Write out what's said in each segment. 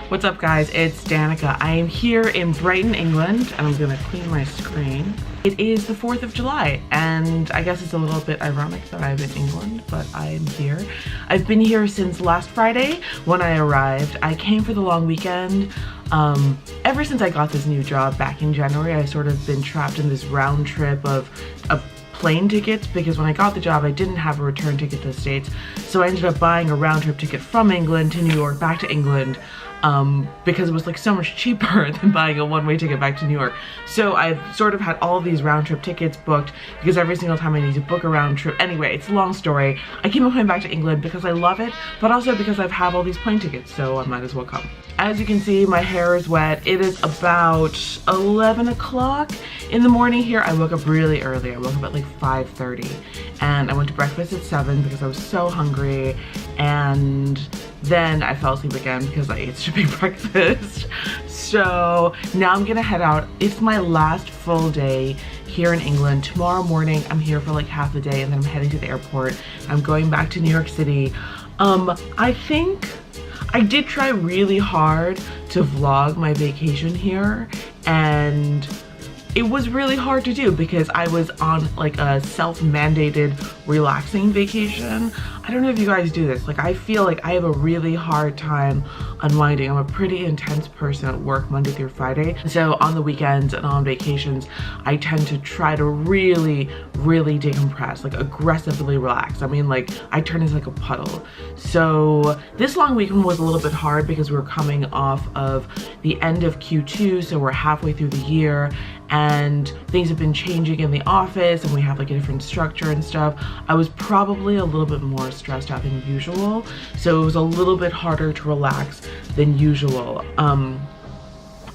What's up guys, it's Danica. I am here in Brighton, England, and I'm gonna clean my screen. It is the 4th of July, and I guess it's a little bit ironic that I'm in England, but I'm here. I've been here since last Friday when I arrived. I came for the long weekend. Ever since I got this new job back in January, I've sort of been trapped in this round trip of plane tickets, because when I got the job I didn't have a return ticket to the States, so I ended up buying a round trip ticket from England to New York back to England, because it was like so much cheaper than buying a one-way ticket back to New York. So I've sort of had all of these round trip tickets booked because every single time I need to book a round trip. Anyway, it's a long story. I keep on coming back to England because I love it, but also because I've had all these plane tickets, so I might as well come. As you can see, my hair is wet. It is about 11 o'clock in the morning here. I woke up really early. I woke up at like 5:30 and I went to breakfast at 7 because I was so hungry, and then I fell asleep again because I ate such a big breakfast. So now I'm gonna head out. It's my last full day here in England. Tomorrow morning I'm here for like half the day, and then I'm heading to the airport. I'm going back to New York City. I think I did try really hard to vlog my vacation here, and it was really hard to do because I was on like a self-mandated relaxing vacation. I don't know if you guys do this. Like, I feel like I have a really hard time unwinding. I'm a pretty intense person at work Monday through Friday. So on the weekends and on vacations, I tend to try to really decompress, like aggressively relax. I mean, like, I turn into like a puddle. So this long weekend was a little bit hard because we were coming off of the end of Q2, so we're halfway through the year, and things have been changing in the office and we have like a different structure and stuff. I was probably a little bit more stressed out than usual, so it was a little bit harder to relax than usual.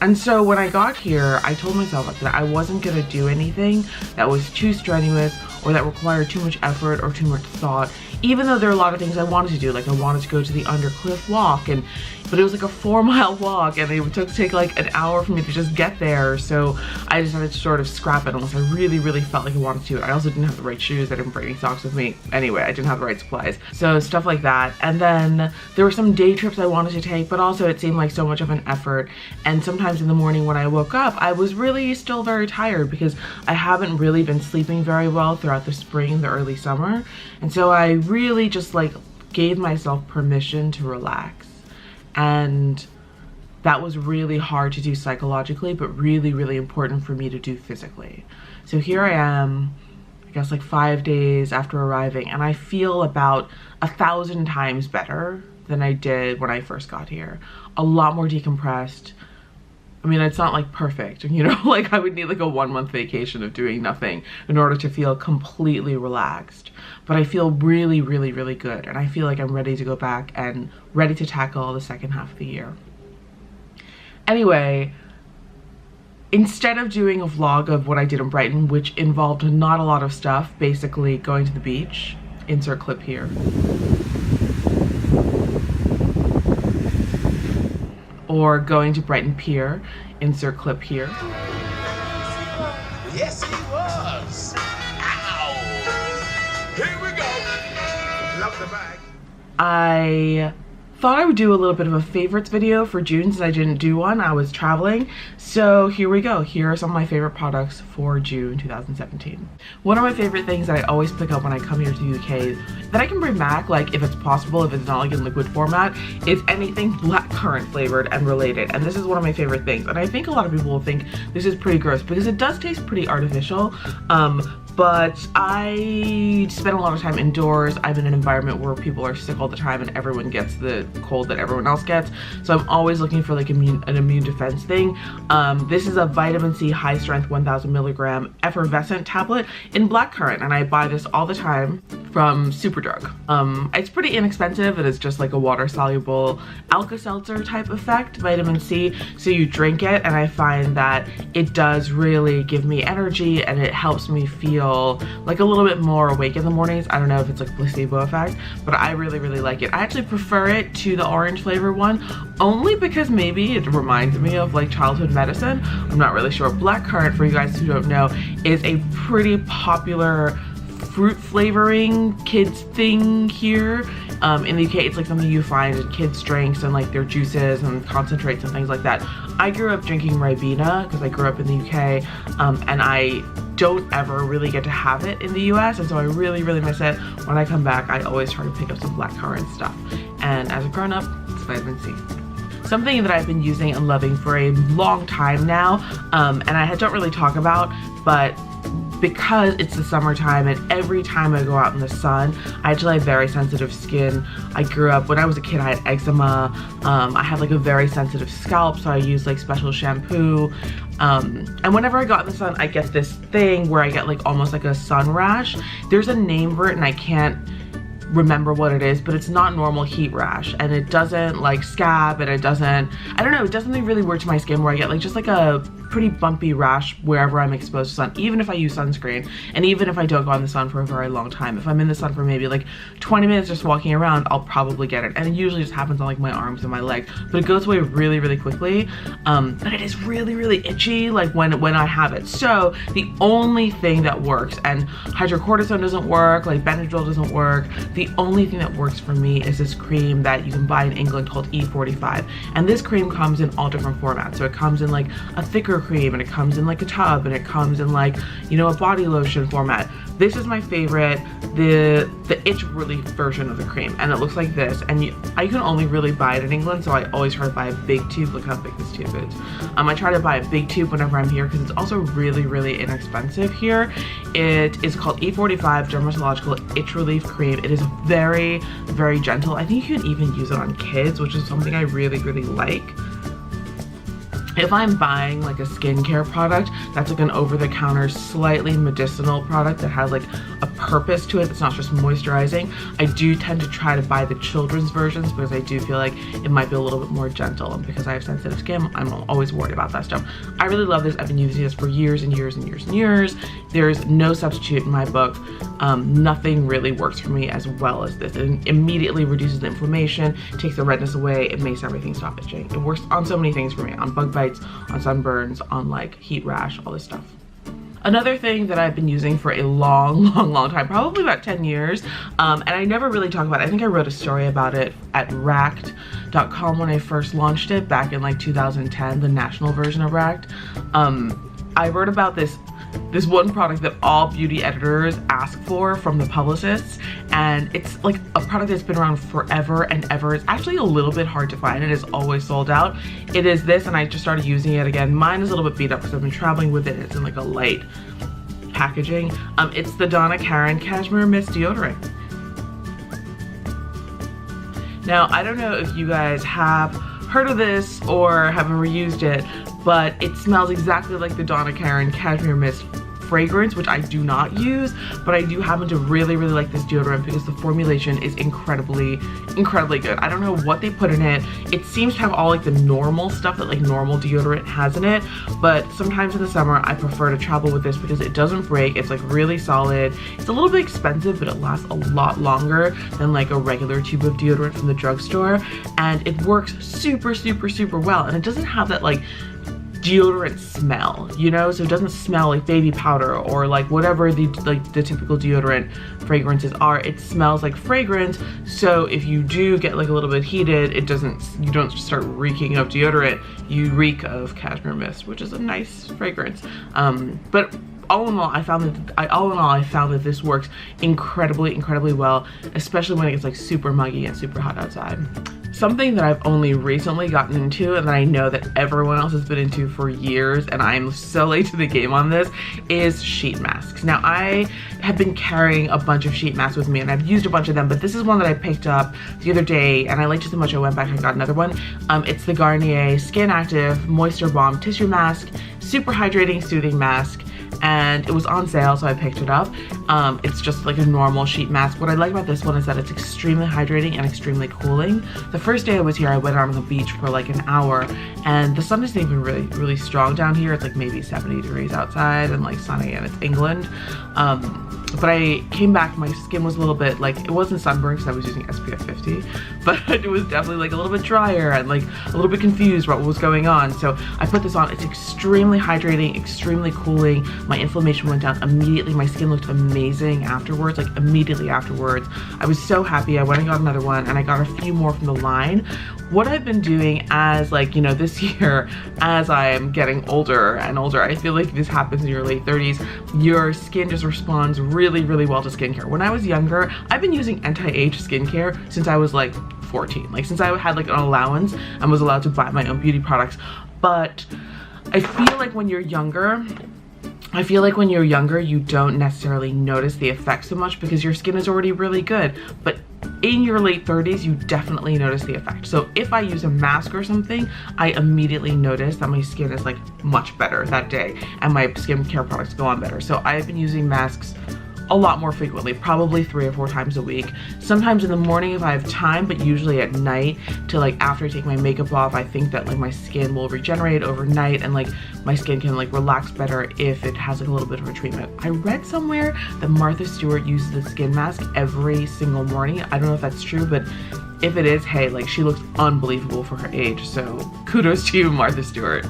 And so when I got here, I told myself that I wasn't gonna do anything that was too strenuous or that required too much effort or too much thought, even though there are a lot of things I wanted to do. Like, I wanted to go to the Undercliff walk, but it was like a 4-mile walk, and it would take like an hour for me to just get there. So I decided to sort of scrap it unless I really felt like I wanted to. I also didn't have the right shoes. I didn't bring any socks with me. Anyway, I didn't have the right supplies. So stuff like that. And then there were some day trips I wanted to take, but also it seemed like so much of an effort. And sometimes in the morning when I woke up, I was really still very tired because I haven't really been sleeping very well throughout the spring, the early summer. And so I really just like gave myself permission to relax. And that was really hard to do psychologically, but really important for me to do physically. So here I am, I guess like 5 days after arriving, and I feel about 1,000 times better than I did when I first got here. A lot more decompressed. I mean, it's not like perfect, you know, like I would need like a 1-month vacation of doing nothing in order to feel completely relaxed. But I feel really good, and I feel like I'm ready to go back and ready to tackle the second half of the year. Anyway, instead of doing a vlog of what I did in Brighton, which involved not a lot of stuff, basically going to the beach, insert clip here, or going to Brighton Pier, insert clip here. Yes, he was. Ow! Here we go. Love the bag. I thought I would do a little bit of a favorites video for June since I didn't do one. I was traveling. So here we go. Here are some of my favorite products for June 2017. One of my favorite things that I always pick up when I come here to the UK that I can bring back, like if it's possible, if it's not like in liquid format, is anything blackcurrant flavored and related. And this is one of my favorite things. And I think a lot of people will think this is pretty gross because it does taste pretty artificial. But I spend a lot of time indoors. I'm in an environment where people are sick all the time and everyone gets the cold that everyone else gets. So I'm always looking for like an immune defense thing. This is a vitamin C high strength 1000 milligram effervescent tablet in blackcurrant, and I buy this all the time from Superdrug. It's pretty inexpensive. It is just like a water soluble Alka-Seltzer type effect, vitamin C. So you drink it, and I find that it does really give me energy, and it helps me feel like a little bit more awake in the mornings. I don't know if it's like a placebo effect, but I really like it. I actually prefer it to the orange flavor one, only because maybe it reminds me of like childhood medicine. I'm not really sure. Blackcurrant, for you guys who don't know, is a pretty popular fruit flavoring kids thing here. In the UK, it's like something you find in kids drinks and like their juices and concentrates and things like that. I grew up drinking Ribena because I grew up in the UK, and I don't ever really get to have it in the US, and so I really miss it. When I come back, I always try to pick up some blackcurrant stuff, and as a grown-up, it's vitamin C. Something that I've been using and loving for a long time now, and I don't really talk about, but because it's the summertime and every time I go out in the sun, I actually have very sensitive skin. I grew up, when I was a kid, I had eczema. I had like a very sensitive scalp, so I use like special shampoo. And whenever I go out in the sun, I get this thing where I get like almost like a sun rash. There's a name for it and I can't remember what it is, but it's not normal heat rash, and it doesn't like scab, and it doesn't, I don't know, it does something really weird to my skin where I get like just like a pretty bumpy rash wherever I'm exposed to sun, even if I use sunscreen, and even if I don't go in the sun for a very long time. If I'm in the sun for maybe like 20 minutes just walking around, I'll probably get it, and it usually just happens on like my arms and my legs, but it goes away really quickly. But it is really itchy like when I have it. So the only thing that works, and hydrocortisone doesn't work, like Benadryl doesn't work, the only thing that works for me is this cream that you can buy in England called E45, and this cream comes in all different formats. So it comes in like a thicker cream, and it comes in like a tub, and it comes in like, you know, a body lotion format. This is my favorite, the itch relief version of the cream, and it looks like this, and I can only really buy it in England, so I always try to buy a big tube. Look how big this tube is. I try to buy a big tube whenever I'm here because it's also really inexpensive here. It is called E45 Dermatological Itch Relief Cream. It is very gentle. I think you can even use it on kids, which is something I really like. If I'm buying like a skincare product that's like an over-the-counter slightly medicinal product that has like a purpose to it, that's not just moisturizing, I do tend to try to buy the children's versions because I do feel like it might be a little bit more gentle, and because I have sensitive skin, I'm always worried about that stuff. I really love this. I've been using this for years and years. There's no substitute in my book. Nothing really works for me as well as this. It immediately reduces the inflammation, takes the redness away, it makes everything stop itching. It works on so many things for me, on bug bites, on sunburns, on like heat rash, all this stuff. Another thing that I've been using for a long time, probably about 10 years, and I never really talk about it. I think I wrote a story about it at Racked.com when I first launched it back in like 2010, the national version of Racked. I wrote about this one product that all beauty editors ask for from the publicists, and it's like a product that's been around forever and ever. It's actually a little bit hard to find. It is always sold out. It is this, and I just started using it again. Mine is a little bit beat up because I've been traveling with it. It's in like a light packaging. It's the Donna Karan Cashmere Mist Deodorant. Now, I don't know if you guys have heard of this or have ever used it, but it smells exactly like the Donna Karan Cashmere Mist fragrance, which I do not use, but I do happen to really like this deodorant because the formulation is incredibly good. I don't know what they put in it. It seems to have all like the normal stuff that like normal deodorant has in it, but sometimes in the summer I prefer to travel with this because it doesn't break. It's like really solid. It's a little bit expensive, but it lasts a lot longer than like a regular tube of deodorant from the drugstore, and it works super well, and it doesn't have that like deodorant smell, you know, so it doesn't smell like baby powder or like whatever the typical deodorant fragrances are. It smells like fragrance, so if you do get like a little bit heated, you don't start reeking of deodorant, you reek of cashmere mist, which is a nice fragrance. But all in all, I found that this works incredibly well, especially when it gets like super muggy and super hot outside. Something that I've only recently gotten into and that I know that everyone else has been into for years, and I'm so late to the game on this, is sheet masks. Now, I have been carrying a bunch of sheet masks with me, and I've used a bunch of them, but this is one that I picked up the other day, and I liked it so much I went back and got another one. It's the Garnier Skin Active Moisture Balm Tissue Mask, super hydrating, soothing mask, and it was on sale, so I picked it up. It's just like a normal sheet mask. What I like about this one is that it's extremely hydrating and extremely cooling. The first day I was here, I went out on the beach for like an hour, and the sun isn't even really strong down here. It's like maybe 70 degrees outside and like sunny, and it's England. but I came back, my skin was a little bit like, it wasn't sunburned because I was using SPF 50, but it was definitely like a little bit drier and like a little bit confused about what was going on. So I put this on. It's extremely hydrating, extremely cooling. My inflammation went down immediately. My skin looked amazing afterwards, like immediately afterwards. I was so happy. I went and got another one, and I got a few more from the line. What I've been doing as like, you know, this year, as I am getting older and older, I feel like this happens in your late 30s, your skin just responds really, really well to skincare. When I was younger, I've been using anti-age skincare since I was like 14, like since I had like an allowance and was allowed to buy my own beauty products. But I feel like when you're younger, you don't necessarily notice the effects so much because your skin is already really good. But in your late 30s, you definitely notice the effect. So if I use a mask or something, I immediately notice that my skin is like much better that day and my skincare products go on better. So I've been using masks a lot more frequently, probably 3 or 4 times a week. Sometimes in the morning if I have time, but usually at night to like after I take my makeup off. I think that like my skin will regenerate overnight and like my skin can like relax better if it has like a little bit of a treatment. I read somewhere that Martha Stewart uses the skin mask every single morning. I don't know if that's true, but if it is, hey, like she looks unbelievable for her age. So kudos to you, Martha Stewart.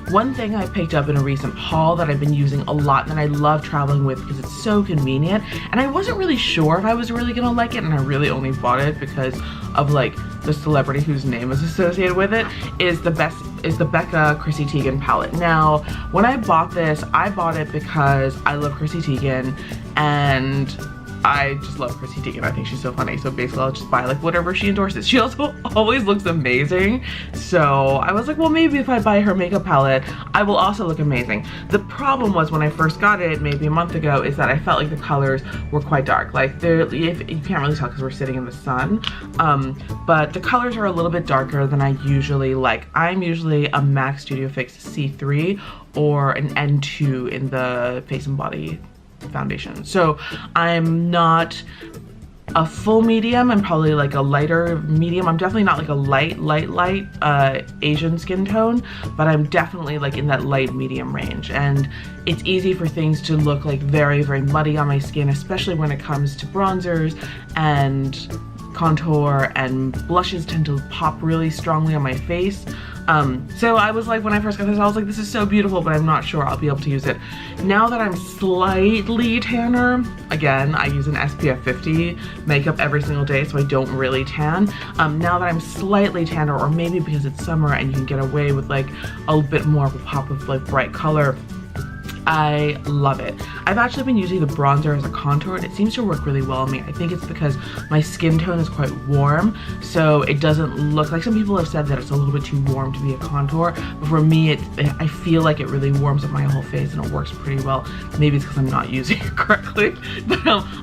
One thing I picked up in a recent haul that I've been using a lot and I love traveling with because it's so convenient, and I wasn't really sure if I was really gonna like it, and I really only bought it because of like the celebrity whose name is associated with it, is the Becca Chrissy Teigen palette. Now, when I bought this, I bought it because I love Chrissy Teigen and I just love Chrissy Teigen. I think she's so funny. So basically I'll just buy like whatever she endorses. She also always looks amazing. So I was like, well, maybe if I buy her makeup palette, I will also look amazing. The problem was when I first got it, maybe a month ago, is that I felt like the colors were quite dark. Like you can't really tell because we're sitting in the sun. But the colors are a little bit darker than I usually like. I'm usually a MAC Studio Fix C3 or an N2 in the Face and Body foundation. So I'm not a full medium. I'm probably like a lighter medium. I'm definitely not like a light Asian skin tone, but I'm definitely like in that light medium range. And it's easy for things to look like very, very muddy on my skin, especially when it comes to bronzers and contour, and blushes tend to pop really strongly on my face. So I was like, when I first got this, I was like, this is so beautiful, but I'm not sure I'll be able to use it. Now that I'm slightly tanner, again, I use an SPF 50 makeup every single day, so I don't really tan. Now that I'm slightly tanner, or maybe because it's summer and you can get away with like a bit more of a pop of like bright color, I love it. I've actually been using the bronzer as a contour, and it seems to work really well on me. I think it's because my skin tone is quite warm, so it doesn't look like, some people have said that it's a little bit too warm to be a contour, but for me, I feel like it really warms up my whole face and it works pretty well. Maybe it's because I'm not using it correctly, but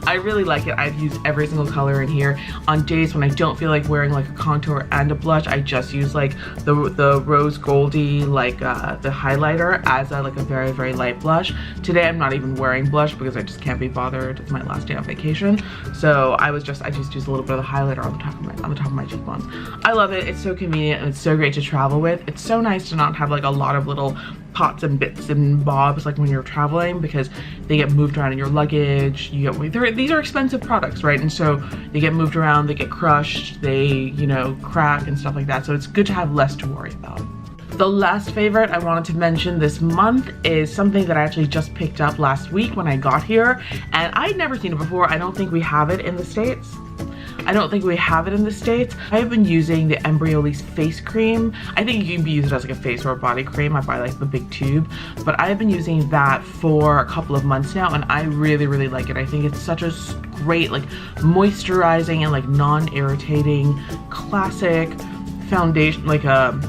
I really like it. I've used every single color in here. On days when I don't feel like wearing like a contour and a blush, I just use like the rose goldy, like the highlighter as a very, very light blush. Today I'm not even wearing blush because I just can't be bothered. It's my last day on vacation, so I just used a little bit of the highlighter on the top of my cheekbones. I love it. It's so convenient and it's so great to travel with. It's so nice to not have like a lot of little pots and bits and bobs like when you're traveling, because they get moved around in your luggage. These are expensive products, right? And so they get moved around, they get crushed, they, you know, crack and stuff like that. So it's good to have less to worry about. The last favorite I wanted to mention this month is something that I actually just picked up last week when I got here, and I'd never seen it before. I don't think we have it in the States. I have been using the Embryolisse face cream. I think you can use it as like a face or a body cream. I buy like the big tube, but I have been using that for a couple of months now, and I really, really like it. I think it's such a great like moisturizing and like non-irritating classic foundation, like a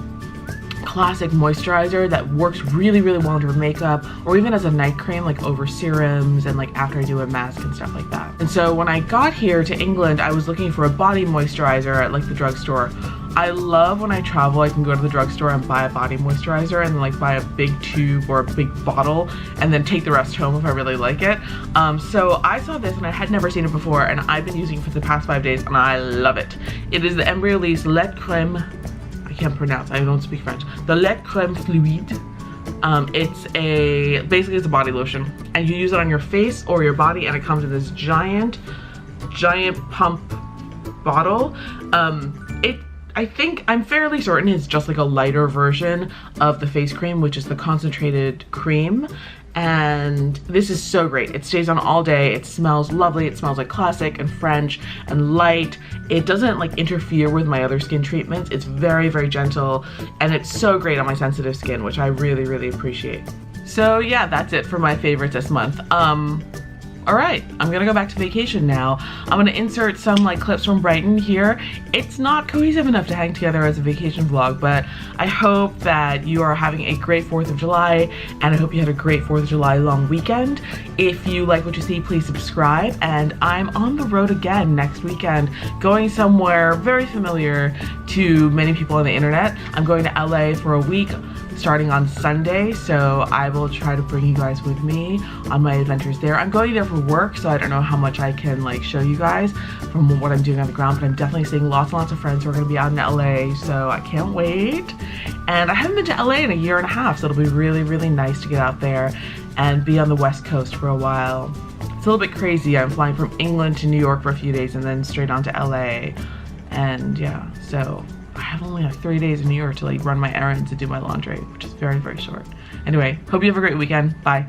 classic moisturizer that works really, really well under makeup, or even as a night cream like over serums and like after I do a mask and stuff like that. And so when I got here to England, I was looking for a body moisturizer at like the drugstore. I love when I travel, I can go to the drugstore and buy a body moisturizer and like buy a big tube or a big bottle and then take the rest home if I really like it. So I saw this and I had never seen it before, and I've been using it for the past 5 days and I love it. It is the Embryolisse Lait Crème, I can't pronounce, I don't speak French. The Lait Crème Fluide. Basically it's a body lotion, and you use it on your face or your body, and it comes in this giant pump bottle. I think, I'm fairly certain it's just like a lighter version of the face cream, which is the concentrated cream. And this is so great. It stays on all day. It smells lovely. It smells like classic and French and light. It doesn't like interfere with my other skin treatments. It's very, very gentle, and it's so great on my sensitive skin, which I really, really appreciate. So yeah, that's it for my favorites this month. All right, I'm gonna go back to vacation now. I'm gonna insert some like clips from Brighton here. It's not cohesive enough to hang together as a vacation vlog, but I hope that you are having a great 4th of July, and I hope you had a great 4th of July long weekend. If you like what you see, please subscribe, and I'm on the road again next weekend, going somewhere very familiar to many people on the internet. I'm going to LA for a week, starting on Sunday, so I will try to bring you guys with me on my adventures there. I'm going there for work, so I don't know how much I can like show you guys from what I'm doing on the ground, but I'm definitely seeing lots and lots of friends who are going to be out in LA, so I can't wait. And I haven't been to LA in a year and a half, so it'll be really, really nice to get out there and be on the West Coast for a while. It's a little bit crazy. I'm flying from England to New York for a few days and then straight on to LA, and yeah, so I have only like 3 days in New York to like run my errands and do my laundry, which is very, very short. Anyway, hope you have a great weekend. Bye.